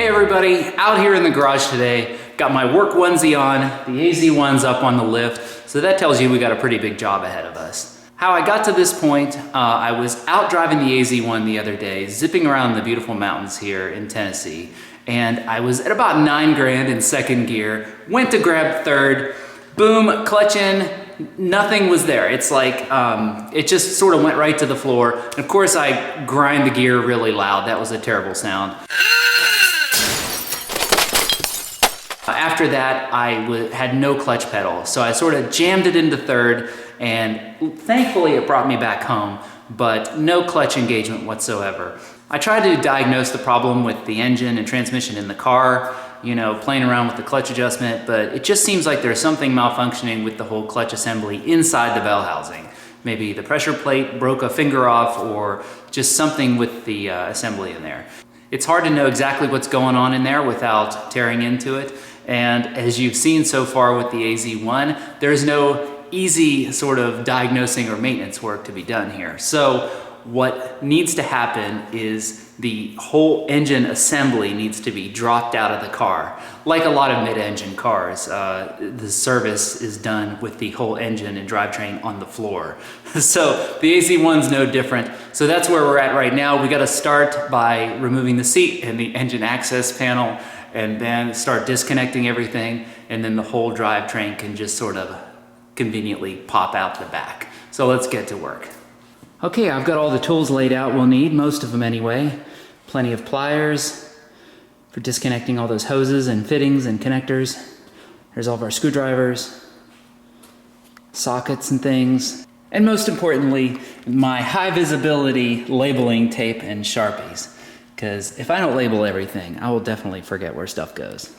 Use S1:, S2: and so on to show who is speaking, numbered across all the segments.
S1: Hey everybody, out here in the garage today. Got my work onesie on, the AZ-1's up on the lift, so that tells you we got a pretty big job ahead of us. How I got to this point, I was out driving the AZ-1 the other day, zipping around the beautiful mountains here in Tennessee, and I was at about 9 grand in second gear, went to grab third, boom, clutch in, nothing was there. It's like, it just sort of went right to the floor. And of course I grind the gear really loud. That was a terrible sound. After that, I had no clutch pedal. So I sort of jammed it into third, and thankfully it brought me back home, but no clutch engagement whatsoever. I tried to diagnose the problem with the engine and transmission in the car, you know, playing around with the clutch adjustment, but it just seems like there's something malfunctioning with the whole clutch assembly inside the bell housing. Maybe the pressure plate broke a finger off, or just something with the assembly in there. It's hard to know exactly what's going on in there without tearing into it. And as you've seen so far with the AZ-1, there's no easy sort of diagnosing or maintenance work to be done here. So what needs to happen is the whole engine assembly needs to be dropped out of the car. Like a lot of mid-engine cars, the service is done with the whole engine and drivetrain on the floor. So the AZ-1's no different. So that's where we're at right now. We gotta start by removing the seat and the engine access panel, and then start disconnecting everything, and then the whole drivetrain can just sort of conveniently pop out the back. So let's get to work. Okay, I've got all the tools laid out we'll need, most of them anyway. Plenty of pliers for disconnecting all those hoses and fittings and connectors. There's all of our screwdrivers, sockets and things. And most importantly, my high visibility labeling tape and Sharpies. Because if I don't label everything, I will definitely forget where stuff goes.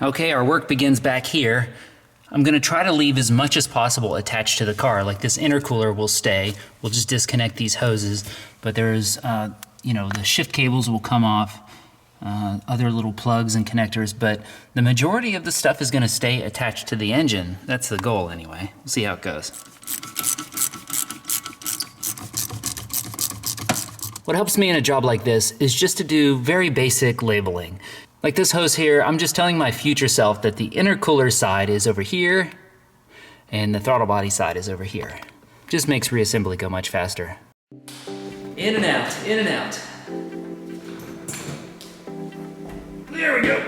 S1: Okay, our work begins back here. I'm gonna try to leave as much as possible attached to the car. Like this intercooler will stay. We'll just disconnect these hoses, but there's, you know, the shift cables will come off, other little plugs and connectors, but the majority of the stuff is gonna stay attached to the engine. That's the goal anyway. We'll see how it goes. What helps me in a job like this is just to do very basic labeling. Like this hose here, I'm just telling my future self that the intercooler side is over here and the throttle body side is over here. Just makes reassembly go much faster. In and out, in and out. There we go.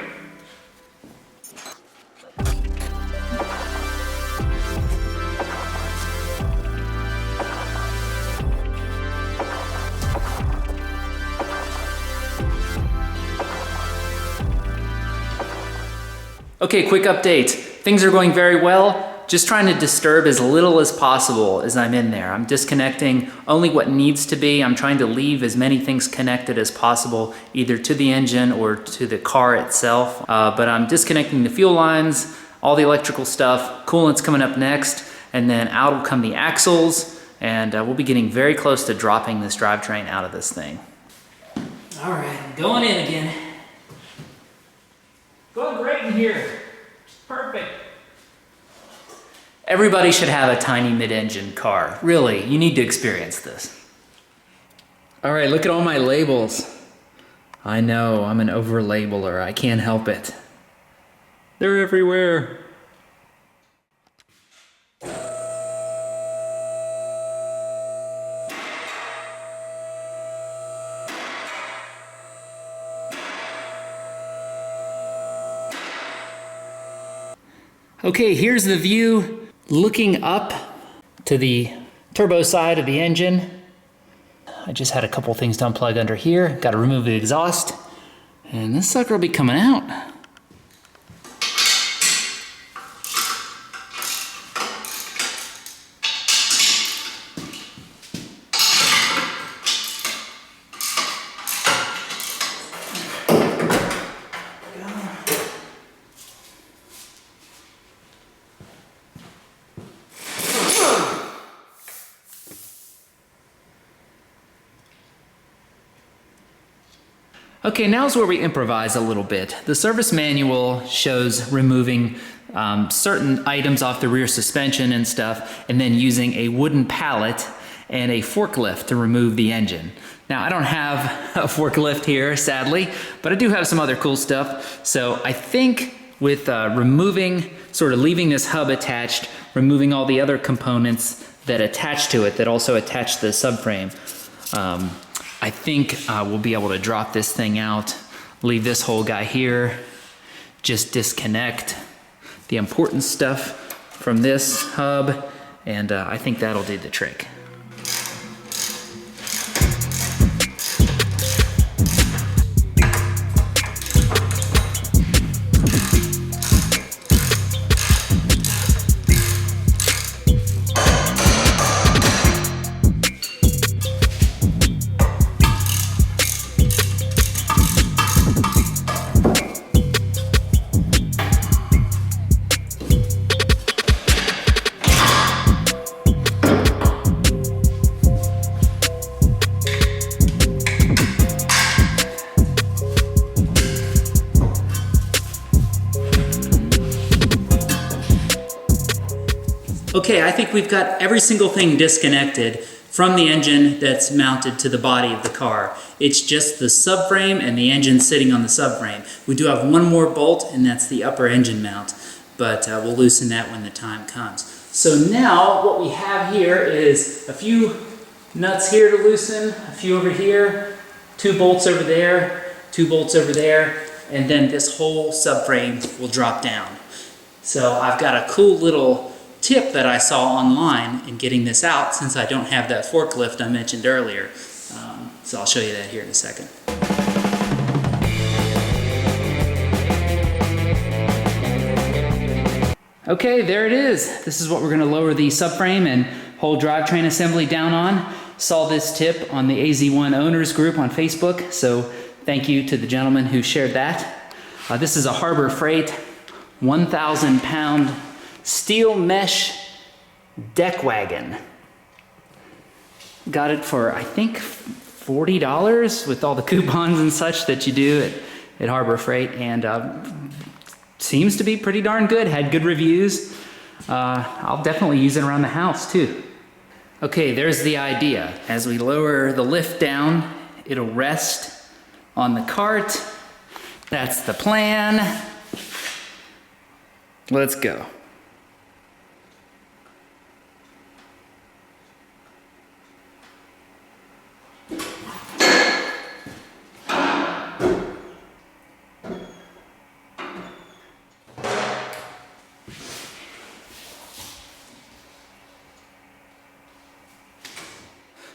S1: Okay, quick update. Things are going very well. Just trying to disturb as little as possible as I'm in there. I'm disconnecting only what needs to be. I'm trying to leave as many things connected as possible, either to the engine or to the car itself. But I'm disconnecting the fuel lines, all the electrical stuff. Coolant's coming up next, and then out will come the axles, and we'll be getting very close to dropping this drivetrain out of this thing. All right, going in again. Going right in here. Perfect. Everybody should have a tiny mid-engine car. Really, you need to experience this. All right, look at all my labels. I know, I'm an over-labeler. I can't help it. They're everywhere. Okay, here's the view looking up to the turbo side of the engine. I just had a couple things to unplug under here. Got to remove the exhaust, and this sucker will be coming out. Okay, now's where we improvise a little bit. The service manual shows removing certain items off the rear suspension and stuff, and then using a wooden pallet and a forklift to remove the engine. Now, I don't have a forklift here, sadly, but I do have some other cool stuff. So I think with sort of leaving this hub attached, removing all the other components that attach to it, that also attach to the subframe, I think we'll be able to drop this thing out, leave this whole guy here, just disconnect the important stuff from this hub, and I think that'll do the trick. Okay, I think we've got every single thing disconnected from the engine that's mounted to the body of the car. It's just the subframe and the engine sitting on the subframe. We do have one more bolt, and that's the upper engine mount, but we'll loosen that when the time comes. So now what we have here is a few nuts here to loosen, a few over here, 2 bolts over there, 2 bolts over there, and then this whole subframe will drop down. So I've got a cool little tip that I saw online in getting this out, since I don't have that forklift I mentioned earlier. So I'll show you that here in a second. Okay, there it is. This is what we're going to lower the subframe and whole drivetrain assembly down on. Saw this tip on the AZ-1 owners group on Facebook, so thank you to the gentleman who shared that. This is a Harbor Freight 1,000-pound steel mesh deck wagon. Got it for, I think, $40 with all the coupons and such that you do at Harbor Freight, and seems to be pretty darn good. Had good reviews. I'll definitely use it around the house too. Okay, there's the idea. As we lower the lift down, it'll rest on the cart. That's the plan. Let's go.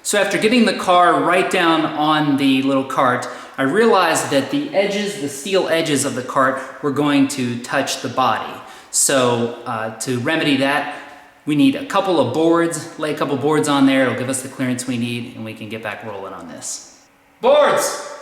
S1: So after getting the car right down on the little cart, I realized that the edges, the steel edges of the cart, were going to touch the body. So to remedy that, we need a couple of boards, lay a couple boards on there. It'll give us the clearance we need, and we can get back rolling on this. Boards!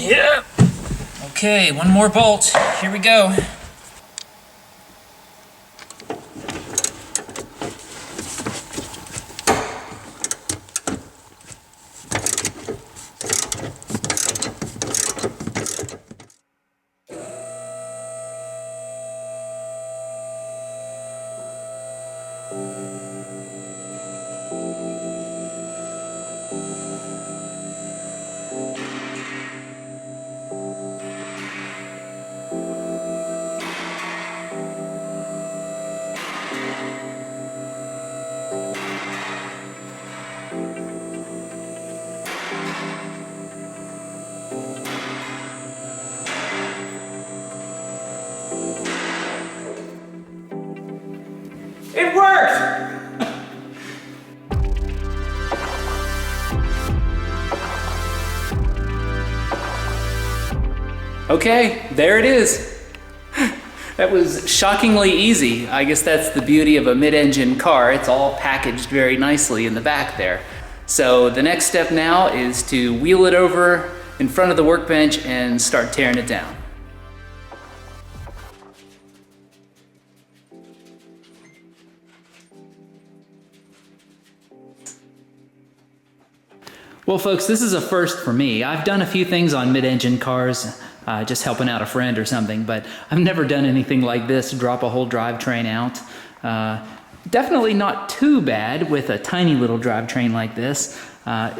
S1: Yep. Okay, one more bolt. Here we go. It worked! Okay, there it is. That was shockingly easy. I guess that's the beauty of a mid-engine car. It's all packaged very nicely in the back there. So the next step now is to wheel it over in front of the workbench and start tearing it down. Well folks, this is a first for me. I've done a few things on mid-engine cars, just helping out a friend or something, but I've never done anything like this, drop a whole drivetrain out. Definitely not too bad with a tiny little drivetrain like this. I've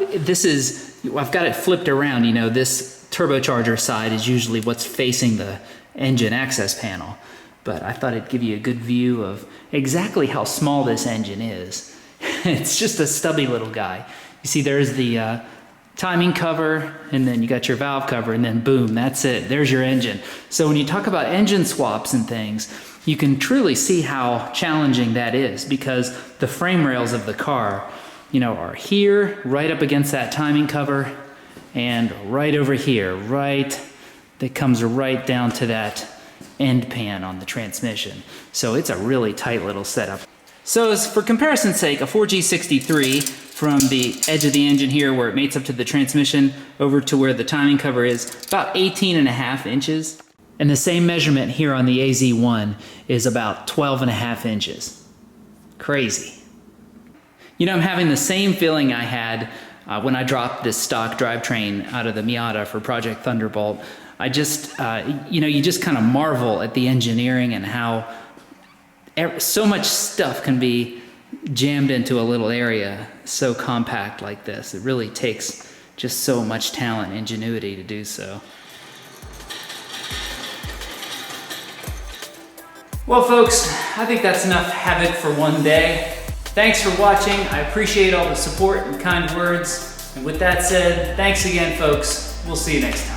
S1: got it flipped around, you know, this turbocharger side is usually what's facing the engine access panel. But I thought it'd give you a good view of exactly how small this engine is. It's just a stubby little guy. You see there's the timing cover, and then you got your valve cover, and then boom, that's it. There's your engine. So when you talk about engine swaps and things, you can truly see how challenging that is, because the frame rails of the car, you know, are here, right up against that timing cover, and right over here, right, that comes right down to that end pan on the transmission. So it's a really tight little setup. So as for comparison's sake, a 4G63 from the edge of the engine here where it mates up to the transmission over to where the timing cover is, about 18.5 inches. And the same measurement here on the AZ-1 is about 12.5 inches. Crazy. You know, I'm having the same feeling I had when I dropped this stock drivetrain out of the Miata for Project Thunderbolt. I just, you know, you just kind of marvel at the engineering and how so much stuff can be jammed into a little area so compact like this. It really takes just so much talent and ingenuity to do so. Well folks, I think that's enough havoc for one day. Thanks for watching. I appreciate all the support and kind words. And with that said, thanks again folks. We'll see you next time.